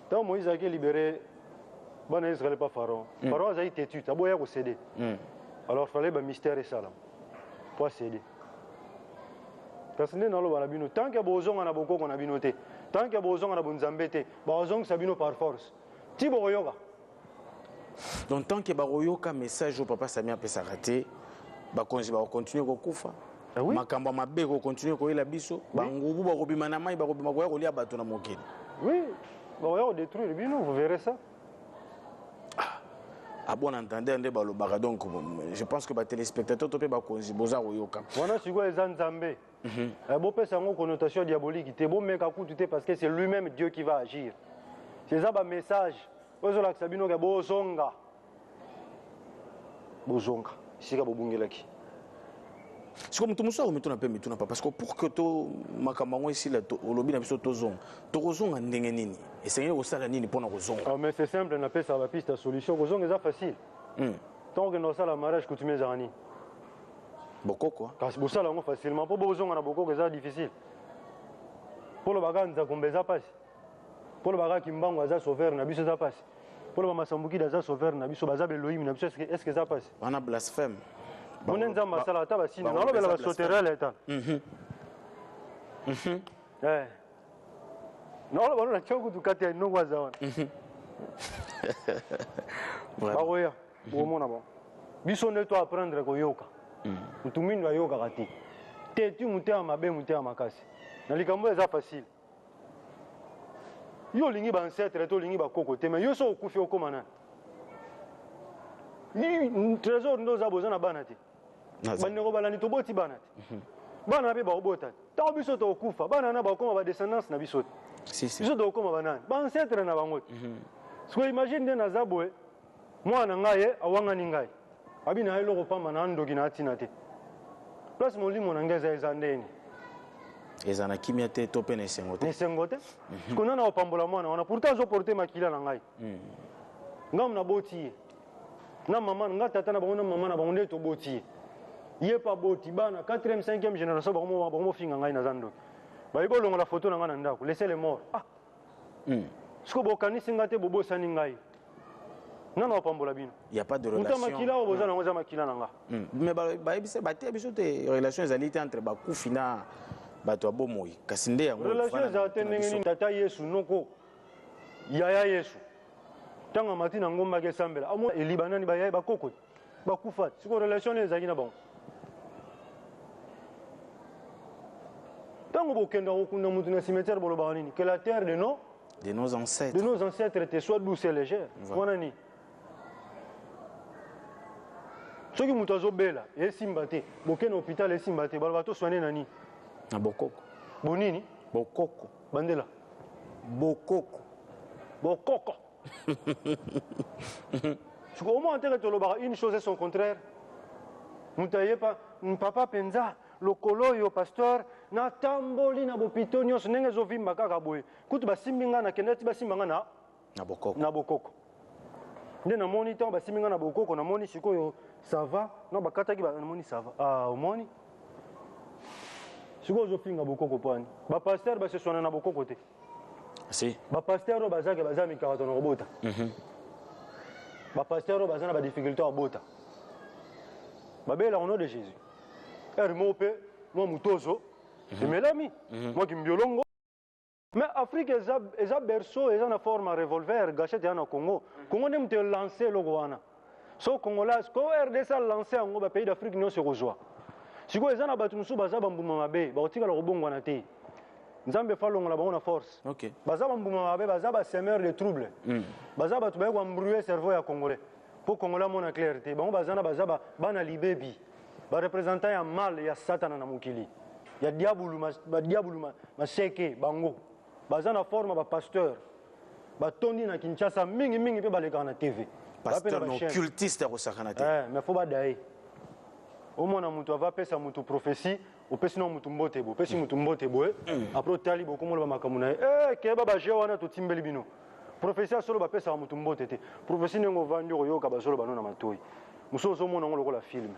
Tant Moïse a été libéré, bon Israël pas Pharaon. Pharaon a été têtu, t'as beau y céder. Alors il fallait un mystère et ça là, pour céder. Parce que dans le balabino, tant qu'il y a besoin on a beaucoup qu'on a binoté, tant qu'il y a besoin on a bon zambété, besoin que ça bino par force. Tibo yoga. Donc tant que baroyoka message au papa Samia peut s'arrêter, ba continuer ko kufa. Makamba mabe ko continuer ko ila biso, bangubu ba robima na mai ba robima ko ya ko lia bato na mokili. Oui, on détruire bino, vous verrez ça. Ah bon entendeur nde balobaka donc je pense que ba téléspectateurs to pe ba konzi boza koyoka. Wana siko ezanzambe. Bon pesa ngo connotation diabolique te bon meka kutu parce que c'est lui-même Dieu qui va agir. C'est ça ba message. Ozola sabino ke bozonga. Bozonga. Sika bobungelaki. C'est comme tout le monde metona pe metona pas parce que pour que to makambango ici là au lobby na biso tozonga. Tozonga ndenge nini? Et c'est ko sala nini pona kozonga? Ah mais c'est simple, na pesa ba piste solution kozonga ça facile. Tant que no sala mariage coutumier zarani. Boko quoi? Parce que ça là facilement pour bozonga na boko c'est difficile. Pour le bagage nza kombeza passe. Pour le bagage kimbango aza sauveur na biso ça passe. Pour le masambuki aza sauveur na biso baza beloïm na biso est-ce que ça passe? On a blasphème. On est dans ma salle à table, sinon on va sauter là. Non, on a choqué du côté de nous voisins. Ah oui, au moins bon. Bisous ne toi apprendre à yoga. Tu mines à yoga gâté. Tu montes à ma belle, monter à ma casse. Dans les camons c'est facile. Yo lingi ba ancêtre, to lingi ba kokote, mais yo so okufi okomana. Ni trésor ndo za bozana banati. Baneko balani to boti banati. Bana be ba obota. Ta biso to okufa, bana na ba koma ba descendance na biso. Si. Biso to koma banani. Ba ancêtre na bango. So imagine na zabwe mwana ngaye awanga ni ngai. Abi na eloko pamba na ndoki na atina te. Place molimo na ngeza ezandeni. Ezana kimia te to pe na sengote. Ne sengote? Parce qu'on a opambola mwana, on a pourtant zo porter makila na ngai. Ngam na boti. Na maman nga tata na bango na maman na bango nde to boti. Yé pas boti bana 4e 5e génération bango finga ngai na zando. Ba ibolonga la photo na nga na ndako, laissez les morts. Ah. Sko bokani singate bobo sani ngai. Non non opambola bino. Il y a pas de relation. Muta makila o bozana ngoza makila na nga. Mais ba ebise ba te biso te relation ezalite entre ba kufina bato abomoi kasi nde yango relation za tenengeni tata Yesu noko yaya Yesu tanga matina ngomba ke sambela amo elibanani ba yaya ba koko ba kufa siko relation ezaki na bon tango bokenda okunda mutu na cimetière bolo ba nini que la terre de nos ancêtres te soit douce et légère wana ni soki mutu azobela esimba te bokenda hôpital esimba te balo bato soigner nani na bokoko. Bonini? Bokoko. Bandela. Bokoko. Bokoko. Tu comprends une chose et son contraire. Mutaye pas papa penza le kolo yo pasteur na tamboli na bopitonyo senenge zo vimba kaka boye. Kutu basimbinga na kendati basimbanga na bokoko. Na bokoko. Nde na moni temps basimbinga na bokoko na moni sikoyo ça va non bakataki ba na moni ça va. Ah au moni si vous avez beaucoup de choses, les pasteurs se sont en beaucoup de côté. Si. Les pasteurs ont des caractères robot. Les pasteurs ont des difficultés à bota. Ma belle au nom de Jésus. Hermope, moi mutozo, c'est mes amis. Moi qui me biolongo. Mais Afrique est un berceau, est une forme à revolver, gâchette et en Congo. Congo n'aime te lancer le Goana. So Congolais, quand RDC a lancé un pays d'Afrique, non se rejoint. Si vous avez battu nous baza bambuma mabe ba otika lo bongo na te nzambe falongo la bona force OK baza bambuma mabe baza ba semeur de trouble baza batu ba embrouiller cerveau ya congolais pour congolais mona clarté bango baza na baza bana libebi ba représentant ya mal ya satana na mukili ya diabulu maseke bango baza na forme ba pasteur ba tondi na Kinshasa mingi pe baleka na TV pasteur no cultiste ya kosakana te mais faut ba dai au moins mutu ava pesa mutu prophétie au pesi no mutu mbote bo pesi mutu mbote bo après tali beaucoup mo ba makamuna ke baba je wana to timbeli bino prophétie solo ba pesa mutu mbote te prophétie ngo vandi yo ka ba solo banona matoi muso so mona ngolo la film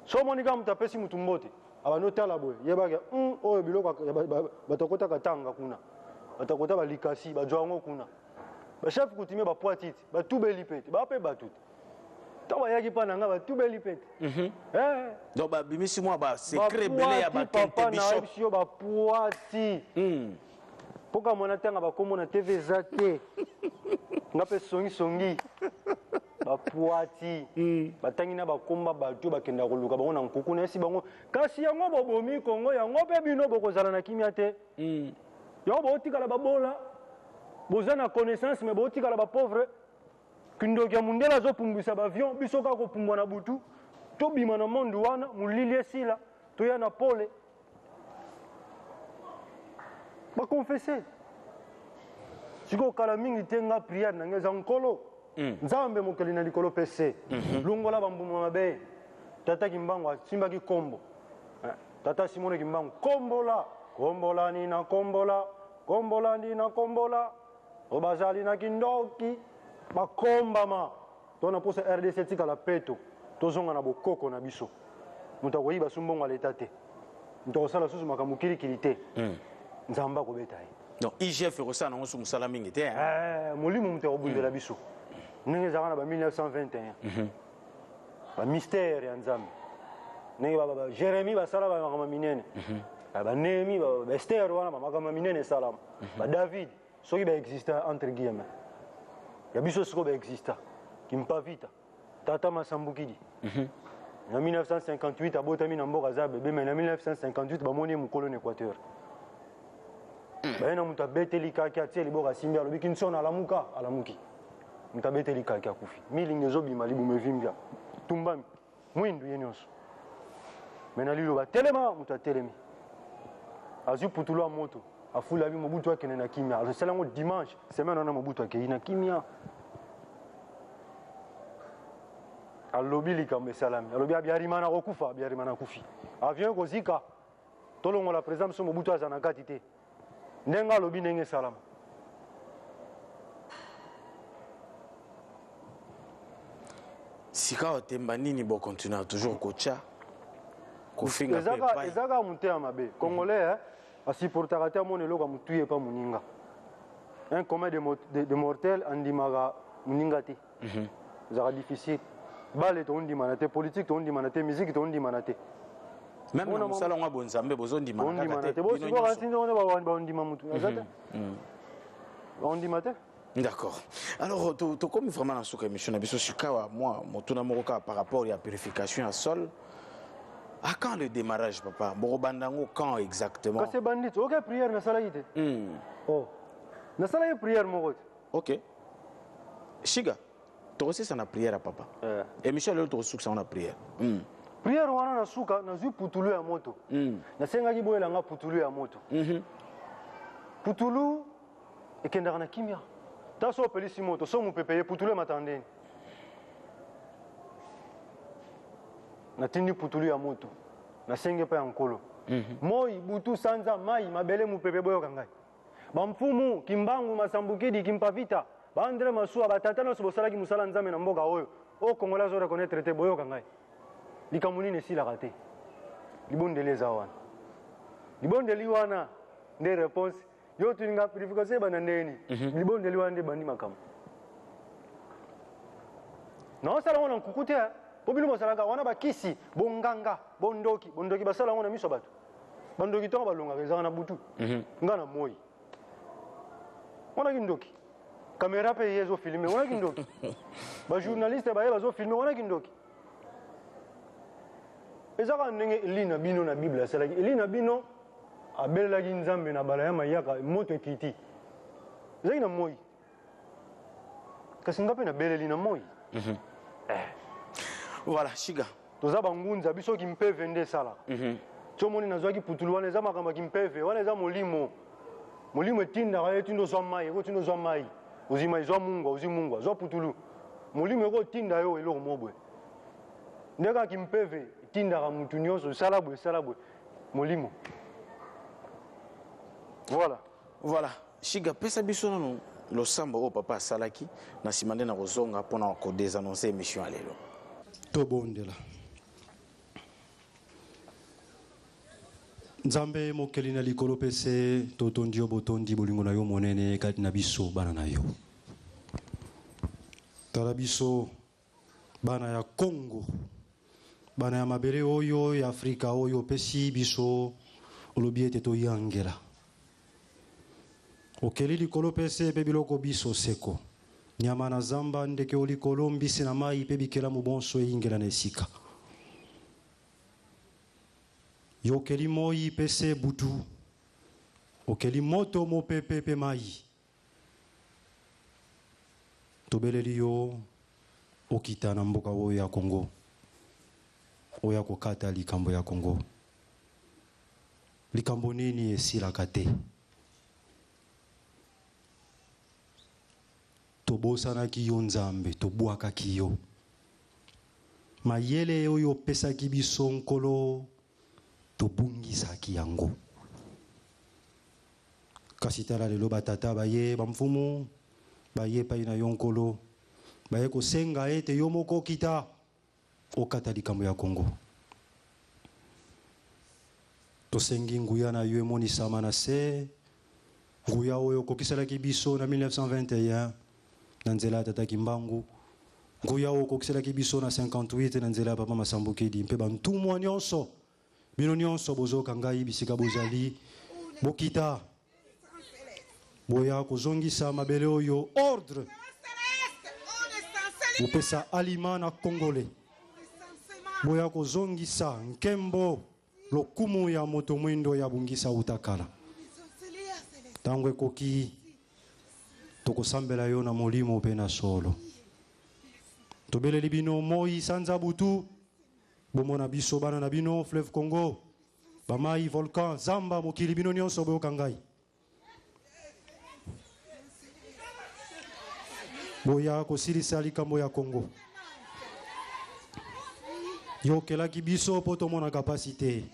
so moni ga mutu pesi mutu mbote aba no tala bo yeba ga o biloko batakota katanga kuna batakota ba likasi ba jwango kuna ba chef coutumier ba poitite ba tout belipete ba pe ba tout tawa yaki pa nanga ba tout belipete donc ba bimisi moi ba secret belé ya ba kente bishop yo ba poiti poka mona tanga ba komona TV zate ngape songi ba poiti batangi na bakomba bato bakenda koluka bango na nkuku na esi bango kasi yango bobomi Kongo yango pe bino bokozala na kimia te yango botikala babola boza na connaissance mais botikala ba pauvre kindoki ya mundela azopumbwisa bavion biso kaka kopumbwa na butu tobima na monde wana molili esila toya na pole bakonfese sikoyo kala mingi te nga priere na nga eza nkolo nzambe mokeli na likolo mpe se lungola bambuma mabe tata kimbangu asimbaki kombo tata simone kimbangu kombola kombola nina kombola kombola ndina kombola obazali na kindoki bakombama tona mposa rdc tikala peto tozonga na bokoko na biso moto akoyiba su mbongo aleta te moto akosala susu makambo kilikili te nzambe akobeta ye donc igf ekosala nango su mosala mingi te molimo moto akobundela biso ndenge ezalaka na ba 1921 bamystère ya nzambe ndenge jérémie basala bamakambo minene banehemi baester wana bamakambo minene esalama badavid soki baexista entre guillemets ya biso sikoyo baexista kimpavita tata masambukidi na 1958 abotami na mboka aza bebe me na 1958 bamoni ye mokolo na équateur baye na moto abeteli kaki atie liboka asimbi alobi kinso na alamuki moto abeteli kaki akufi milingi ezobima libumu evimbia tumbami mwindu ye nyonso me na liloba telema moto atelemi azwi putulu ya moto afulabi mobutu akende na kimia alosala yango dimanche semaine wana mobutu akei na kimia alobi likambo esalami alobi abiarima na kokufa abiarima na kufi avion ekozika tolongola président biso mobutu aza na kati te ndenge alobi ndenge esalama sika otemba nini bokontinue toujours kocha kofinga mpe ezaka motema mabe congolais asupportaka te amona eloko amotu ye pa moninga un commun de mortel andimaka moninga te ezaka difficile bale tondimana te politique tondimana te musique tondimana te même na mosala ngo bonzambe bozondimana kaka te baondima mutu aza te baondima te d'accord alors tokomi vraiment na suka émission na biso sikawa moi motuna moko kaka par rapport ya purification ya sol à quand le démarrage papa bokobandango quand exactement kasi bandit ok prière nasalaki te nasalaki prière moko te ok shiga tokosisa na prière ya papa émission lelo tokosukisa na prière prière wana nasuka nazwi putulu ya moto nasengaki boyelanga putulu ya moto putulu ekendaka na kimia ta so opelisi moto so mopepe ye putulu emata ndeni natindi putulu ya moto nasenge mpe ya nkolo moi butu sanza mai mabele mopepe boyoka ngai bamfumu kimbangu masambukidi kimpavita baandre masuwa batata nyonso bosalaki mosala nzambe na mboka oyo okongola azo reconnaître te boyoka ngai likambo nini esilaka te libondeli eza wana libondeli wana nde réponse yo tuninga purification ebanda ndeni libondeli wana nde bandi makambo naosala ngo na nkuku te po bino bosalaka wana bakisi bonganga bondoki basala ngo na miso bato bandoki ntongo balongaka ezaka na butu nga na moi wanaki ndoki kamera mpe ye ezofilme wanaki ndoki bajournaliste baye bazofilme wanaki ndoki ezaka ndenge eli na bino na bible asalaki eli na bino abelelaki nzambe na bala ya mayaka moto ekiti ezalaki na moi kasi nga mpe nabeleli na moi voilà shiga toza bangunza biso kimpeve nde esalaka tiomoni nazwaki putulu wana eza makambo kimpeve wana eza molimo etindaka ye tindo ozwa mai ekotindo ozwa mai ozwi mai zwa mungwa ozwi mungwa zwa putulu molimo ekotinda yo eloko mobwe nde kaka kimpeve etindaka mutu nyonso esala bwe molimo voilà shiga pesa biso nano losambo oyo papa asalaki na nsima nde na kozonga mpona kodésannonce émission ya lelo tobondela nzambe mokeli na likolo mpe se totondi yo botondi bolingo na yo monene kati na biso bana na yo Tarabiso bana ya Congo bana ya mabere oyo ya Afrika oyo pesi biso olobiete to yangela okeli likolo pese pe biloko biso seko nyama na zamba ndeke olikolo mbisi na mai pe bikela mubonso yingela na esika yokeli moi pese butu okeli moto mo pepe pe mai tobeleli yo okita na mboka oyo ya Congo oya kokata likambo ya Congo likambo nini esilaka te tobosanaki yo nzambe tobwakaki yo mayele oyo opesaki biso nkolo tobungisaki yango kasi tala lelo batata baye bamfumu baye pai na yo nkolo baye kosenga ete yo moko okita okata likambo ya Congo tosengi nguya na yo emonisama na se nguya oyo okokiselaki biso na 1921 na nzela ya tata Kimbangu nguya oyo okokiselaki biso na 58 na nzela ya papa Masambukidi mpe bantumwa nyonso bino nyonso bozoka ngai bisika bozali bokita boya kozongisa mabele oyo ordre bopesa alima na Congolais boya kozongisa nkembo lokumu ya moto mwindo ya bungisa utakala tango ekoki tokosambela yo na molimo pe na solo tobeleli bino moi sanza butu bomona biso bana na bino fleuve Congo bamai volcan zamba mokili bino nyonso boyoka ngai boya kosilisa likambo ya Congo yokelaki biso po tomona kapasite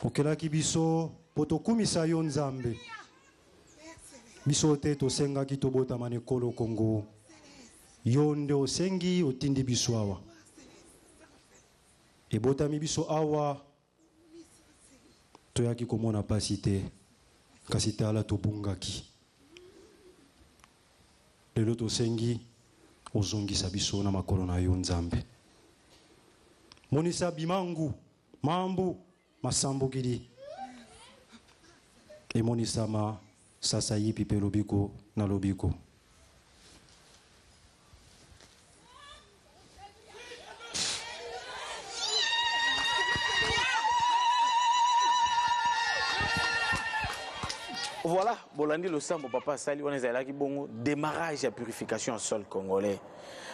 okelaki biso po tokumisa yo nzambe biso te tosengaki tobotama na ekolo Congo yo nde osengi otindi biso awa ebotami biso awa toyaki komona pasi te kasi tala tobungaki lelo tosengi ozongisa biso na makolo na yo nzambe monisa bimangu mambu Masambukidi emonisama sasa yipi pe lobiko na lobiko Voilà, Bolandi le sambo papa Sali, on est allé bon démarrage à purification au sol congolais.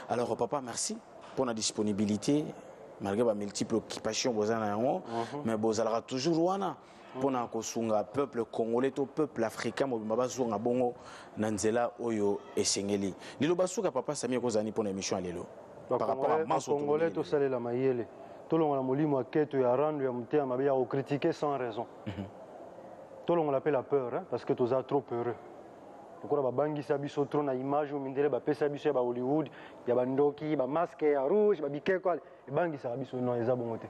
Alors papa, merci pour la disponibilité. Malgré les multiples occupations, mais vous allez toujours wana pour na kosunga peuple congolais to peuple africain mo bazunga bongo nanzela oyo esengeli. Lilo basuka papa Sami kozani pour l'émission lelo. Par rapport à maso congolais to salela mayele. To longa molimo aketo ya randu ya mtea mabia ko critiquer sans raison. Tout le monde l'appelle la peur, hein, parce que tu es trop peureux. Donc, on a bangi sabiso trop na image, on a ba pesa biso ba Hollywood, ya bandoki, ba masque ya rouge, ba biké quoi, et bangi sabiso non eza bongote.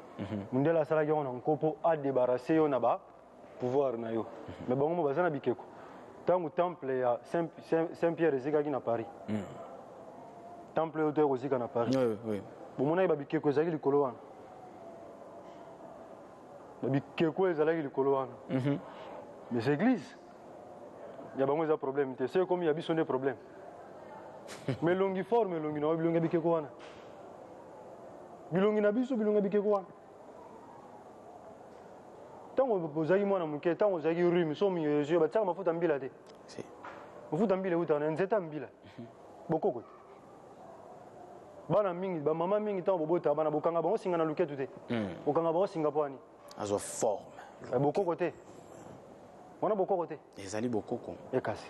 Mundela sala yo na nkopo a débarrasser yo na ba pouvoir na yo. Mais bango mo bazana biké ko. Tangu temple ya Saint-Pierre ezika ki na Paris. Temple yo to ezika na Paris. Oui oui. Bon mona ba biké ko ezaki likolo wana. Ba biké ko ezalaki likolo wana. Mais c'est l'église. Il y a des problèmes. C'est comme il y a des problèmes. Mais longi forme, longi no, longi bike ko wana. Bilongi na biso, bilongi bike ko wana. Tango bozaki mwana muke, tango zaki rime, so mi yo ba tsaka mafuta mbila te. Si. Mafuta mbila uta na nzeta mbila. Bokoko. Bana mingi, ba mama mingi tango bobota bana bokanga bango singa na luketu te. Bokanga bango singa po ani. Azo forme. Bokoko te. On a beaucoup côté. Les alliés beaucoup. Et cassé.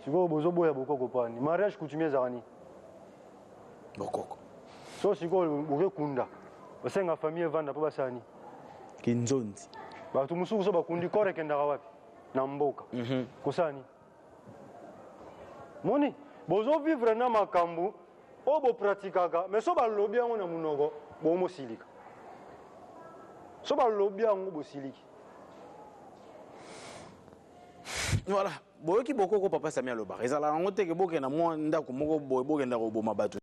Si vous avez beaucoup de beaucoup de mariage coutumier zarani. Beaucoup. So si vous avez kunda. Vous avez une famille vanda pour basani. Kinzonzi. Ba tu musu so bakundi kore kenda wapi? Na mboka. Kusani. Moni, bozo vivre na makambu, obo pratikaka, mais so ba lobi yango na munoko, bo mo silika. So ba lobi yango bo siliki. Voilà, boyoki bokoko papa Samia loba ezala nango teke bokenda mwa ndako moko boye bokenda koboma bato